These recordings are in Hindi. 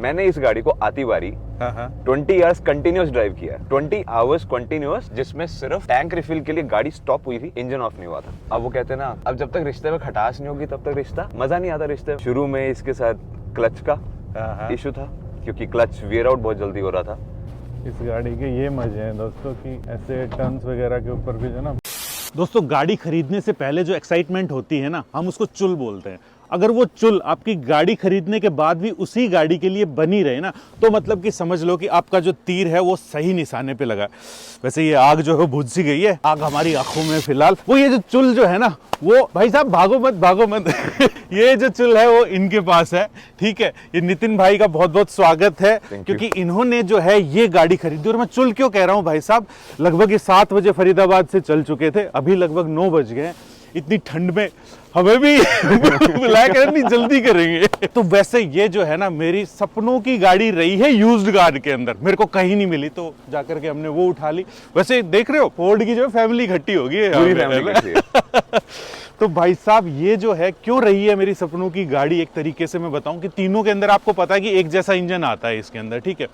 मैंने इस गाड़ी को आती बारी 20 इयर्स कंटिन्यूस ड्राइव किया, 20 आवर्स कंटिन्यूस, जिसमें सिर्फ टैंक रिफिल के लिए गाड़ी स्टॉप हुई थी, इंजन ऑफ नहीं हुआ था। अब वो कहते हैं ना, अब जब तक रिश्ते में खटास नहीं होगी तब तक रिश्ता मजा नहीं आता रिश्ते में। शुरू में इसके साथ क्लच का इशू था, क्योंकि क्लच वेयर आउट बहुत जल्दी हो रहा था। इस गाड़ी के ये मजे हैं दोस्तों कि ऐसे टर्न्स वगैरह के ऊपर भी जो ना, दोस्तों गाड़ी खरीदने से पहले जो एक्साइटमेंट होती है ना, हम उसको चुल बोलते हैं। अगर वो चुल आपकी गाड़ी खरीदने के बाद भी उसी गाड़ी के लिए बनी रहे ना, तो मतलब कि समझ लो कि आपका जो तीर है वो सही निशाने पे लगा। वैसे ये आग जो है बुझ सी गई है, आग हमारी आंखों में फिलहाल। वो ये जो चुल जो है ना, वो भाई साहब भागो मत ये जो चुल है वो इनके पास है, ठीक है। ये नितिन भाई का बहुत बहुत स्वागत है, क्योंकि इन्होंने जो है ये गाड़ी खरीदी। और मैं चुल क्यों कह रहा हूँ भाई साहब, लगभग ये 7 बजे फरीदाबाद से चल चुके थे, अभी लगभग 9 बज गए। इतनी ठंड में हमें भी बुलाया करें, नहीं जल्दी करेंगे। तो वैसे ये जो है ना, मेरी सपनों की गाड़ी रही है यूज्ड कार के अंदर, मेरे को कहीं नहीं मिली तो जाकर के हमने वो उठा ली। वैसे देख रहे हो फोर्ड की जो फैमिली इकट्ठी होगी, पूरी फैमिली। तो भाई साहब ये जो है क्यों रही है मेरी सपनों की गाड़ी, एक तरीके से मैं बताऊं कि तीनों के अंदर आपको पता है कि एक जैसा इंजन आता है इसके अंदर, ठीक है।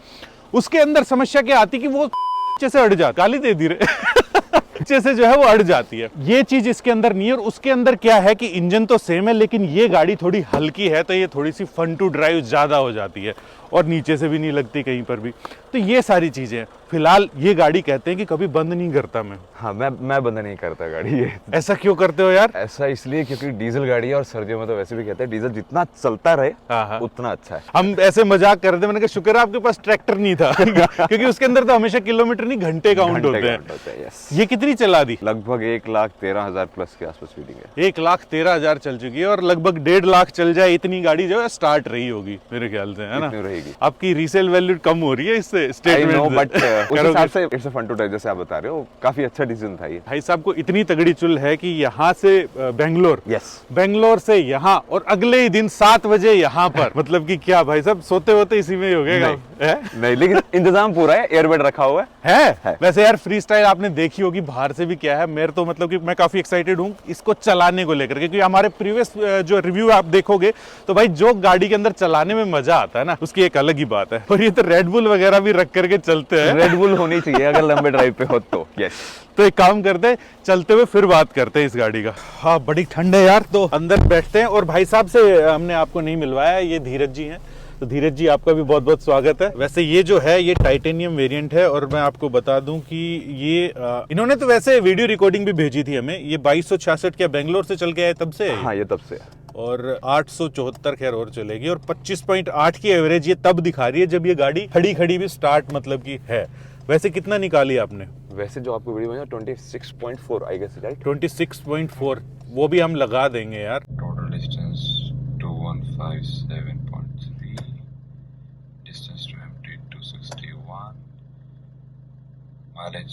उसके अंदर समस्या क्या आती कि वो से अड़ जाती, गाली दे दी रे से जो है वो अड़ जाती है। ये चीज इसके अंदर नहीं है। और उसके अंदर क्या है कि इंजन तो सेम है, लेकिन ये गाड़ी थोड़ी हल्की है, तो ये थोड़ी सी फन टू ड्राइव ज्यादा हो जाती है और नीचे से भी नहीं लगती कहीं पर भी। तो ये सारी चीजें फिलहाल ये गाड़ी कहते हैं कि कभी बंद नहीं करता मैं। हाँ, मैं बंद नहीं करता गाड़ी ये। ऐसा क्यों करते हो यार? ऐसा इसलिए क्योंकि डीजल गाड़ी है, और सर्दियों में तो वैसे भी कहते हैं डीजल जितना चलता रहे उतना अच्छा है। हम ऐसे मजाक कर रहे थे, मैंने कहा शुक्र है आपके पास ट्रैक्टर नहीं था क्योंकि उसके अंदर तो हमेशा किलोमीटर नहीं घंटे काउंट होते हैं। ये कितनी चला दी? लगभग 1,13,000 प्लस के आसपास रीडिंग है। 1,13,000 चल चुकी है, और लगभग 1.5 लाख चल जाए इतनी गाड़ी जो है स्टार्ट रही होगी मेरे ख्याल से, है ना? रहेगी। आपकी रीसेल वैल्यू कम हो रही है इससे स्टेटमेंट, बट उस हिसाब से it's a fun to drive, जैसे आप बता रहे हो, काफी अच्छा डिसीजन था ये। भाई साहब को इतनी तगड़ी चुल है कि यहाँ से बेंगलोर, बेंगलोर से यहाँ, और अगले ही दिन 7 बजे यहाँ पर। मतलब कि क्या भाई साहब, सोते होते इसी में ही हो गया? नहीं, लेकिन इंतजाम पूरा है, एयरबेड रखा हुआ है। वैसे यार फ्री स्टाइल आपने देखी होगी बाहर से भी क्या है। मेरे तो मतलब कि मैं काफी एक्साइटेड हूँ इसको चलाने को लेकर, क्योंकि हमारे प्रीवियस जो रिव्यू आप देखोगे तो भाई जो गाड़ी के अंदर चलाने में मजा आता है ना, उसकी एक अलग ही बात है। और ये तो रेड बुल वगैरह भी रख करके चलते हैं। रेड बुल होनी चाहिए अगर लंबे ड्राइव पे हो तो। यस, तो एक काम करते हैं, चलते हुए फिर बात करते हैं इस गाड़ी का। हाँ, बड़ी ठंड है यार, तो अंदर बैठते हैं। और भाई साहब से हमने आपको नहीं मिलवाया, ये धीरज जी हैं। तो धीरज जी आपका भी बहुत बहुत स्वागत है। वैसे ये जो है ये टाइटेनियम वेरिएंट है, और मैं आपको बता दूं कि ये इन्होंने तो वैसे वीडियो रिकॉर्डिंग भी भेजी थी हमें। ये 2266 क्या बेंगलोर से चल के आए तब से? हाँ, ये तब से। और 874 खैर और चलेगी, और 25.8 की एवरेज ये तब दिखा रही है जब ये गाड़ी खड़ी भी स्टार्ट मतलब की है। वैसे कितना निकाली आपने? वैसे जो आपको वीडियो में 26.4 आई गेस, राइट? 26.4, वो भी हम लगा देंगे यार। Total distance 2157.3, distance to empty 261, mileage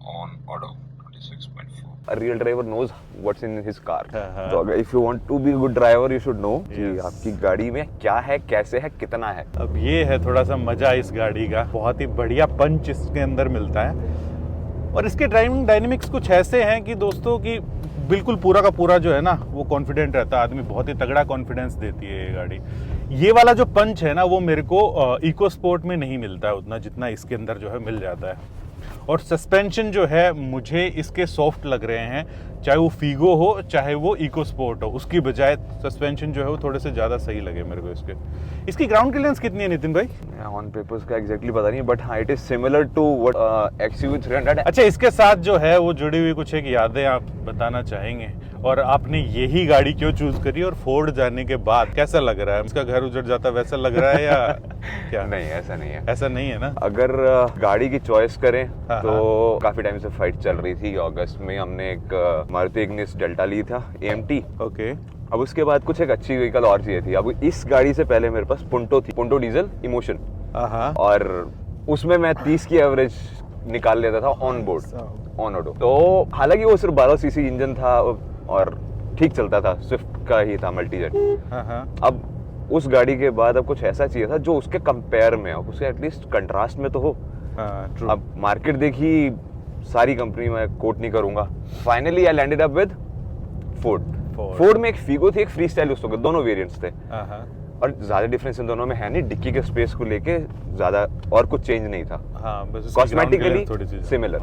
on auto 26.4। A real driver knows what's in his car. तो अगर if you want to be a good driver, you should know कि आपकी गाड़ी में क्या है, कैसे है, कितना है। अब ये है थोड़ा सा मजा इस गाड़ी का, बहुत ही बढ़िया पंच इसके अंदर मिलता है। और इसके ड्राइविंग डायनेमिक्स कुछ ऐसे हैं कि दोस्तों की बिल्कुल पूरा का पूरा जो है ना वो कॉन्फिडेंट रहता है आदमी, बहुत ही तगड़ा कॉन्फिडेंस देती है ये गाड़ी। ये वाला जो पंच है ना, वो मेरे को इको स्पोर्ट में नहीं मिलता है उतना जितना इसके अंदर जो है मिल जाता है। और सस्पेंशन जो है मुझे इसके सॉफ्ट लग रहे हैं, चाहे वो फीगो हो चाहे वो इको स्पोर्ट हो, उसकी बजाय सस्पेंशन जो है वो थोड़े से ज्यादा सही लगे मेरे को इसके। इसकी ग्राउंड क्लियरेंस कितनी है नितिन भाई? ऑन पेपर्स का एग्जैक्टली पता नहीं, बट हाँ, it is similar to what XUV 300। अच्छा, इसके साथ जो है वो जुड़ी हुई कुछ एक यादें आप बताना चाहेंगे, और आपने यही गाड़ी क्यों चूज करी, और फोर्ड जाने के बाद कैसा लग रहा है? इसका घर उजड़ जाता वैसा लग रहा है या क्या? नहीं, ऐसा नहीं है। ऐसा नहीं है ना? अगर गाड़ी की चॉइस करें तो काफी टाइम से फाइट चल रही थी। अगस्त में हमने एक मारुति इग्निस डेल्टा ली था, AMT। ओके। अब उसके बाद कुछ एक अच्छी व्हीकल और चाहिए थी। अब इस गाड़ी से पहले मेरे पास पुंटो थी, पुंटो डीजल इमोशन, और उसमें मैं 30 की एवरेज निकाल लेता था ऑन बोर्ड, ऑन ऑटो। तो हालांकि वो सिर्फ 12 सीसी इंजन था और ठीक चलता था, स्विफ्ट का ही था, मल्टीजेट। अब उस गाड़ी के बाद अब कुछ ऐसा चाहिए था जो उसके कंपेयर में हो, उसके एटलीस्ट कंट्रास्ट में तो हो। अब मार्केट देखी सारी कंपनी में कोट नहीं करूंगा। Finally I landed up with Ford. Ford में एक फीगो थी, एक फ्री स्टाइल, उस वक्त दोनों वेरिएंट्स थे। और ज्यादा डिफरेंस इन दोनों में है नहीं, डिक्की के स्पेस को लेके ज्यादा और कुछ चेंज नहीं था, हाँ बस कॉस्मेटिकली थोड़ी सी सिमिलर।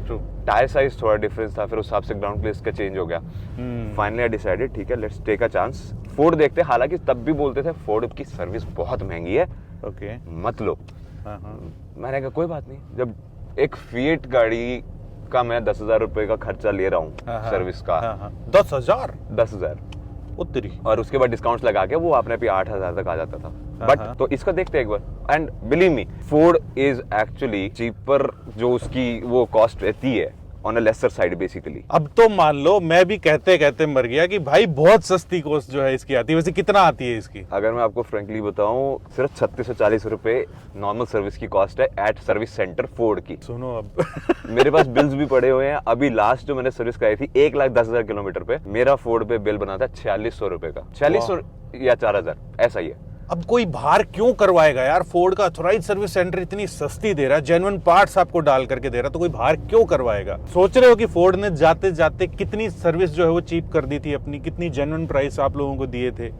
ट्रू। टायर साइज थोड़ा डिफरेंस था, फिर उस हिसाब से ग्राउंड क्लियरेंस का चेंज हो गया। फाइनली आई डिसाइडेड ठीक है let's take a chance, Ford देखते हैं। हालांकि तब भी बोलते थे फोर्ड की सर्विस बहुत महंगी है, ओके। मत लो। हाँ हाँ मैंने कहा कोई बात नहीं, जब एक फिएट गाड़ी का मैं 10,000 रुपए का खर्चा ले रहा हूँ सर्विस का, 10,000 10,000 उत्तरी, और उसके बाद डिस्काउंट्स लगा के वो अपने पे 8,000 तक आ जाता था। बट तो इसका देखते हैं एक बार, and believe me Ford is actually cheaper, जो उसकी वो कॉस्ट रहती है on a lesser side basically. अब तो मान लो मैं भी कहते कहते मर गया कि भाई बहुत सस्ती कॉस्ट जो है इसकी आती है। वैसे कितना आती है इसकी? अगर मैं आपको फ्रेंकली बताऊं, सिर्फ 36 से 40 रुपए नॉर्मल सर्विस की कॉस्ट है एट सर्विस सेंटर फोर्ड की। सुनो अब मेरे पास बिल्स भी पड़े हुए हैं। अभी लास्ट जो मैंने सर्विस कराई थी 1,10,000 किलोमीटर पे, मेरा फोर्ड पे बिल बना था 4,600 रुपए का, 4,600 या 4,000 ऐसा ही है। अब कोई बाहर क्यों करवाएगा यार? फोर्ड का ऑथराइज्ड सर्विस सेंटर इतनी सस्ती दे रहा है, जेन्युइन पार्ट्स आपको डाल करके दे रहा है, तो कोई बाहर क्यों करवाएगा? सोच रहे हो कि फोर्ड ने जाते जाते कितनी सर्विस जो है वो चीप कर दी थी अपनी, कितनी जेन्युइन प्राइस आप लोगों को दिए थे,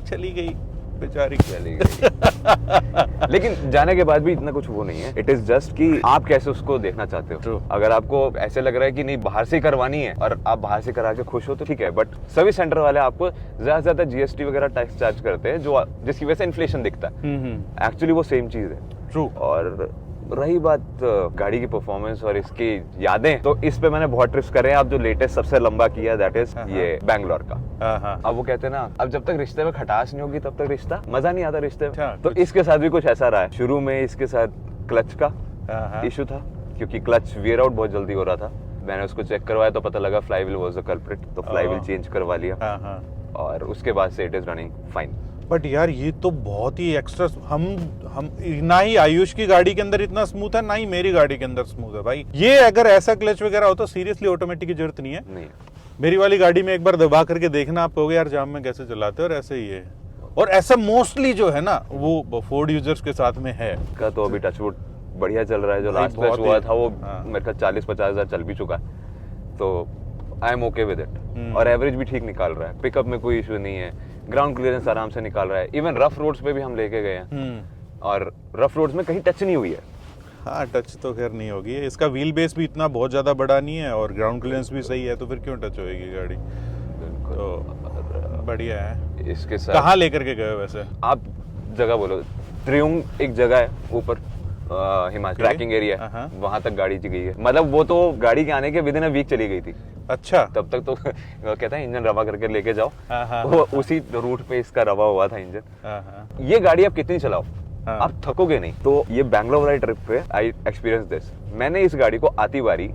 चली गई बेचारी। चली गई। लेकिन जाने के बाद भी इतना कुछ वो नहीं है। इट इज जस्ट कि आप कैसे उसको देखना चाहते हो। True. अगर आपको ऐसे लग रहा है कि नहीं बाहर से ही करवानी है और आप बाहर से करा के खुश हो तो ठीक है, बट सर्विस सेंटर वाले आपको ज्यादा से ज्यादा जीएसटी वगैरह टैक्स चार्ज करते हैं, जो जिसकी वजह से इन्फ्लेशन दिखता है। एक्चुअली वो सेम चीज है। ट्रू। और रही बात गाड़ी की परफॉर्मेंस और इसकी यादें, तो इस पे मैंने बहुत ट्रिप्स करे हैं। अब जो लेटेस्ट सबसे लंबा किया दैट इज ये बैंगलोर का। अब वो कहते हैं ना, अब जब तक रिश्ते में खटास नहीं होगी तब तक रिश्ता मजा नहीं आता रिश्ते में। अच्छा, तो इसके साथ भी कुछ ऐसा रहा है। शुरू में इसके साथ क्लच का इशू था, क्योंकि क्लच वेयर आउट बहुत जल्दी हो रहा था। मैंने उसको चेक करवाया तो पता लगा फ्लाईव्हिल वाज द कल्प्रिट, तो फ्लाईव्हिल चेंज करवा लिया और उसके बाद से it is running fine. But यार ये तो बहुत ही एक्स्ट्रा, हम ना ही आयुष की गाड़ी के अंदर इतना स्मूथ है, ना ही मेरी गाड़ी के अंदर स्मूथ है भाई। ये अगर ऐसा क्लच वगैरह हो तो सीरियसली ऑटोमेटिक की जरूरत नहीं है। नहीं, मेरी वाली गाड़ी में एक बार दबा करके देखना, आप कहोगे यार जाम में कैसे चलाते हो, और ऐसे ही है। और ऐसा मोस्टली जो है ना वो फोर्ड यूजर्स के साथ में है। का तो अभी टचवुड बढ़िया चल रहा है। जो भाई लास्ट बहुत क्लच हुआ ही- था वो हाँ। मेरे ख्याल 40-50 हजार चल भी चुका है, तो I am okay with it. और एवरेज भी ठीक निकाल रहा है, पिकअप में कोई इशू नहीं है, ग्राउंड क्लियरेंस आराम से निकाल रहा है। इवन रफ रोड्स पे भी हम लेके गए हैं और रफ रोड्स में कहीं टच नहीं हुई है। हाँ टच तो खैर नहीं होगी, इसका व्हील बेस भी इतना बहुत ज्यादा बड़ा नहीं है और ग्राउंड क्लियरेंस भी सही है, तो फिर क्यों टच होएगी गाड़ी? तो बढ़िया है। इसके साथ कहाँ लेकर के गए हो वैसे? आप जगह बोलो, त्रियुंग एक जगह है ऊपर हिमाचल ट्रैकिंग एरिया है, वहां तक गाड़ी गई है। मतलब वो तो गाड़ी के आने के विदिन अ वीक चली गई थी। अच्छा, तब तक तो कहता है इंजन रवा करके लेके जाओ। हाँ, वो उसी रूट पे इसका रवा हुआ था इंजन। ये गाड़ी आप कितनी चलाओ आप थकोगे नहीं। तो ये बैंगलोर वाली ट्रिप पे आई एक्सपीरियंस दिस। मैंने इस गाड़ी को आती बारी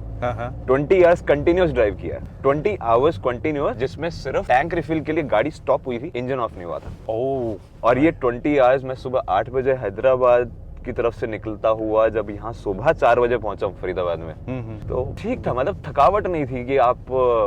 20 आवर्स कंटिन्यूस ड्राइव किया, 20 आवर्स कंटिन्यूस, जिसमें सिर्फ टैंक रिफिल के लिए गाड़ी स्टॉप हुई थी, इंजन ऑफ नहीं हुआ था। और ये 20 आवर्स मैं सुबह 8 बजे हैदराबाद की तरफ से निकलता हुआ जब यहाँ सुबह 4 बजे पहुंचा फरीदाबाद में, तो ठीक था। मतलब थकावट नहीं थी कि आप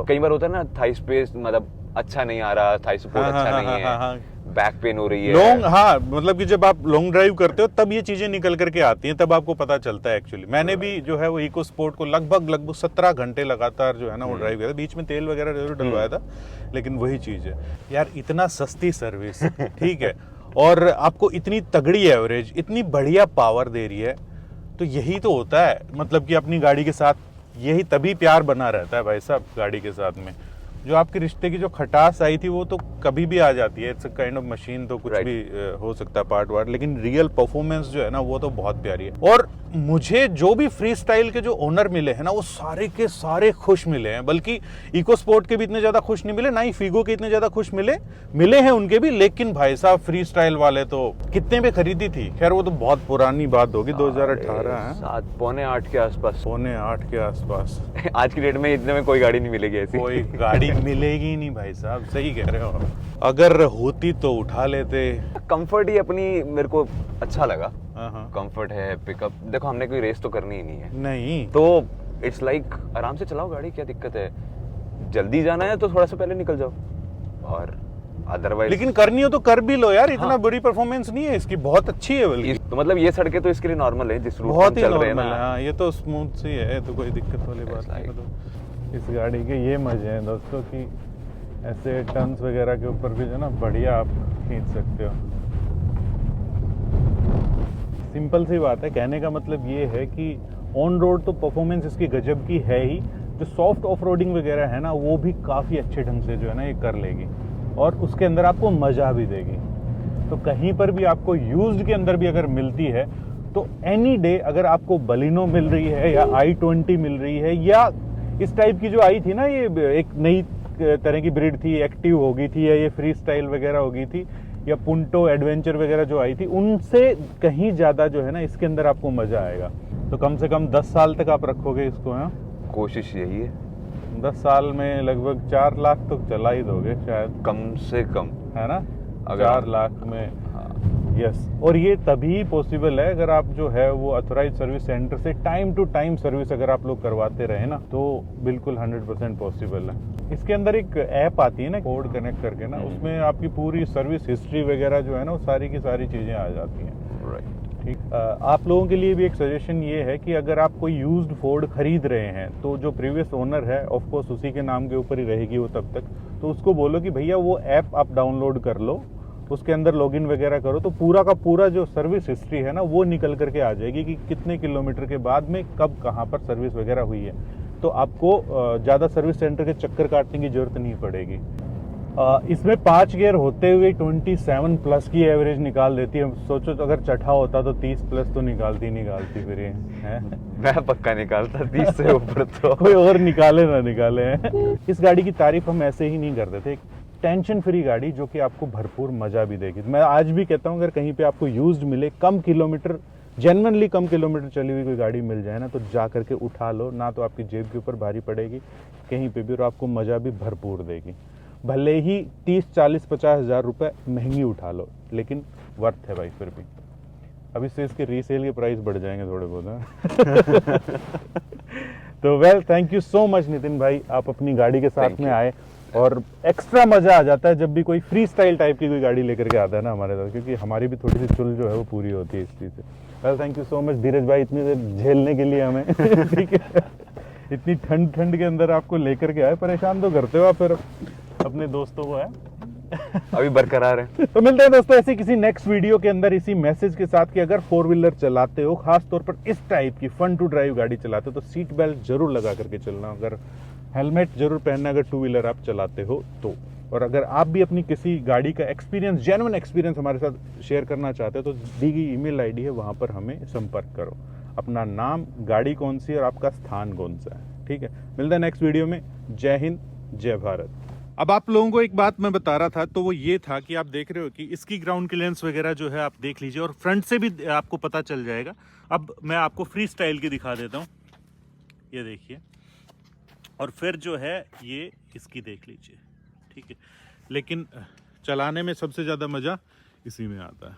कई बार होता है ना थाई स्पेस मतलब अच्छा नहीं आ रहा, थाई सपोर्ट अच्छा नहीं है, बैक पेन हो रही है लॉन्ग। हाँ मतलब कि जब आप लॉन्ग ड्राइव करते हो तब ये चीजें निकल करके आती हैं, तब आपको पता चलता है एक्चुअली। मैंने भी जो है वो इको स्पोर्ट को लगभग 17 घंटे लगातार जो है ना वो ड्राइव किया था। बीच में तेल वगैरह जरूर डलवाया था, लेकिन वही चीज है यार, इतना सस्ती सर्विस ठीक है, और आपको इतनी तगड़ी एवरेज, इतनी बढ़िया पावर दे रही है, तो यही तो होता है। मतलब कि अपनी गाड़ी के साथ यही तभी प्यार बना रहता है भाई साहब गाड़ी के साथ में। जो आपके रिश्ते की जो खटास आई थी वो तो कभी भी आ जाती है, it's a kind of machine, तो कुछ भी हो सकता है पार्ट वार्ट, लेकिन रियल परफॉर्मेंस जो है ना वो तो बहुत प्यारी है। और मुझे जो भी फ्री स्टाइल के जो ओनर मिले हैं ना वो सारे के सारे खुश मिले हैं, बल्कि इको स्पोर्ट के भी इतने ज्यादा खुश नहीं मिले, ना ही फीगो के इतने ज्यादा खुश मिले हैं उनके भी। लेकिन भाई साहब फ्री स्टाइल वाले तो कितने में खरीदी थी? खैर वो तो बहुत पुरानी बात होगी, 2018 है, 7-7:45 के आसपास, 7:45 के आसपास। आज की डेट में इतने में कोई गाड़ी नहीं मिलेगी ऐसी। कोई गाड़ी मिलेगी नहीं भाई साहब, सही कह रहे हो। अगर होती तो उठा लेते। कंफर्ट ही अपनी मेरे को अच्छा लगा। कंफर्ट है, पिकअप देखो, हमने कोई रेस तो करनी ही नहीं है, नहीं तो इट्स लाइक आराम से चलाओ गाड़ी, क्या दिक्कत है? जल्दी जाना है तो थोड़ा सा पहले निकल जाओ, और अदरवाइज लेकिन करनी हो तो कर भी लो यार, इतना बुरी परफॉर्मेंस नहीं है इसकी, बहुत अच्छी है बल्कि। तो मतलब ये सड़कें तो इसके लिए नॉर्मल है, जिस रूट बहुत पर ही चल रहे हैं नॉर्मल ना। है, हाँ, ये तो स्मूथ सी है, तो कोई दिक्कत वाली बात नहीं। तो इस गाड़ी के ये मजे हैं दोस्तों कि ऐसे टर्न्स वगैरह के ऊपर भी जो ना बढ़िया आप खींच सकते हो। सिंपल सी बात है, कहने का मतलब ये है कि ऑन रोड तो परफॉर्मेंस इसकी गजब की है ही, जो सॉफ्ट ऑफ रोडिंग वगैरह है ना वो भी काफ़ी अच्छे ढंग से जो है ना ये कर लेगी और उसके अंदर आपको मज़ा भी देगी। तो कहीं पर भी आपको यूज्ड के अंदर भी अगर मिलती है तो एनी डे अगर आपको बलिनो मिल रही है या i20 मिल रही है या इस टाइप की जो आई थी ना, ये एक नई तरह की ब्रीड थी, एक्टिव हो गई थी या ये फ्री स्टाइल वगैरह हो गई थी या पुंटो एडवेंचर वगैरह जो आई थी, उनसे कहीं ज़्यादा जो है ना इसके अंदर आपको मज़ा आएगा। तो कम से कम 10 साल तक आप रखोगे इसको, है कोशिश यही है। 10 साल में लगभग 4 लाख तो चला ही दोगे शायद, कम से कम, है ना? अगर 4 लाख में, यस। और ये तभी पॉसिबल है अगर आप जो है वो ऑथराइज सर्विस सेंटर से टाइम टू टाइम सर्विस अगर आप लोग करवाते रहे ना, तो बिल्कुल 100% पॉसिबल है। इसके अंदर एक ऐप आती है ना कोड कनेक्ट करके ना, उसमें आपकी पूरी सर्विस हिस्ट्री वगैरह जो है ना वो सारी की सारी चीज़ें आ जाती हैं। ठीक। आप लोगों के लिए भी एक सजेशन ये है कि अगर आप कोई यूज्ड फोर्ड खरीद रहे हैं तो जो प्रीवियस ओनर है ऑफ कोर्स उसी के नाम के ऊपर ही रहेगी वो तब तक, तो उसको बोलो कि भैया वो ऐप आप डाउनलोड कर लो, उसके अंदर लॉगिन वगैरह करो तो पूरा का पूरा जो सर्विस हिस्ट्री है ना वो निकल करके आ जाएगी कि कितने किलोमीटर के बाद में कब कहाँ पर सर्विस वगैरह हुई है। तो आपको ज़्यादा सर्विस सेंटर के चक्कर काटने की जरूरत नहीं पड़ेगी। इसमें 5 गियर होते हुए 27 प्लस की एवरेज निकाल देती है। सोचो तो अगर चढ़ा होता तो 30 प्लस तो निकालती फिर ये है। मैं पक्का निकालता 30 से ऊपर तो कोई और निकाले ना निकाले। इस गाड़ी की तारीफ हम ऐसे ही नहीं करते थे, टेंशन फ्री गाड़ी जो कि आपको भरपूर मजा भी देगी। मैं आज भी कहता हूँ अगर कहीं पे आपको यूज्ड मिले, कम किलोमीटर, जेन्युइनली कम किलोमीटर चली हुई कोई गाड़ी मिल जाए ना तो जा करके उठा लो, ना तो आपकी जेब के ऊपर भारी पड़ेगी कहीं पे भी और आपको मजा भी भरपूर देगी। भले ही 30, 40, 50 हज़ार रुपये महंगी उठा लो लेकिन वर्थ है भाई फिर भी। अभी से इसके रीसेल के प्राइस बढ़ जाएंगे थोड़े बहुत। तो well, thank you so much Nitin भाई, आप अपनी गाड़ी के साथ में आए और एक्स्ट्रा मजा आ जाता है जब भी कोई फ्री स्टाइल टाइप की कोई गाड़ी लेकर के आता है ना हमारे साथ, क्योंकि हमारी भी थोड़ी सी चुल जो है वो पूरी होती है इस चीज़ से। Well, thank you so much Dheeraj भाई, इतनी देर झेलने के लिए हमें। ठीक है, इतनी ठंड के अंदर आपको लेकर के आए, परेशान तो करते हो आप फिर अपने दोस्तों को, है अभी बरकरार है। तो मिलते हैं दोस्तों ऐसे किसी नेक्स्ट वीडियो के अंदर इसी मैसेज के साथ कि अगर 4 व्हीलर चलाते हो, खास तौर पर इस टाइप की फन टू ड्राइव गाड़ी चलाते हो तो सीट बेल्ट जरूर लगा करके चलना, अगर हेलमेट जरूर पहनना अगर 2 व्हीलर आप चलाते हो तो। और अगर आप भी अपनी किसी गाड़ी का एक्सपीरियंस, जेन्युइन एक्सपीरियंस हमारे साथ शेयर करना चाहते हो तो दी गई ईमेल आईडी है, वहां पर हमें संपर्क करो। अपना नाम, गाड़ी कौन सी है और आपका स्थान कौन सा है। ठीक है, मिलता है नेक्स्ट वीडियो में। जय हिंद, जय भारत। अब आप लोगों को एक बात मैं बता रहा था, तो वो ये था कि आप देख रहे हो कि इसकी ग्राउंड क्लियरेंस वगैरह जो है आप देख लीजिए और फ्रंट से भी आपको पता चल जाएगा। अब मैं आपको फ्री स्टाइल की दिखा देता हूँ, ये देखिए, और फिर जो है ये इसकी देख लीजिए। ठीक है, लेकिन चलाने में सबसे ज़्यादा मज़ा इसी में आता है।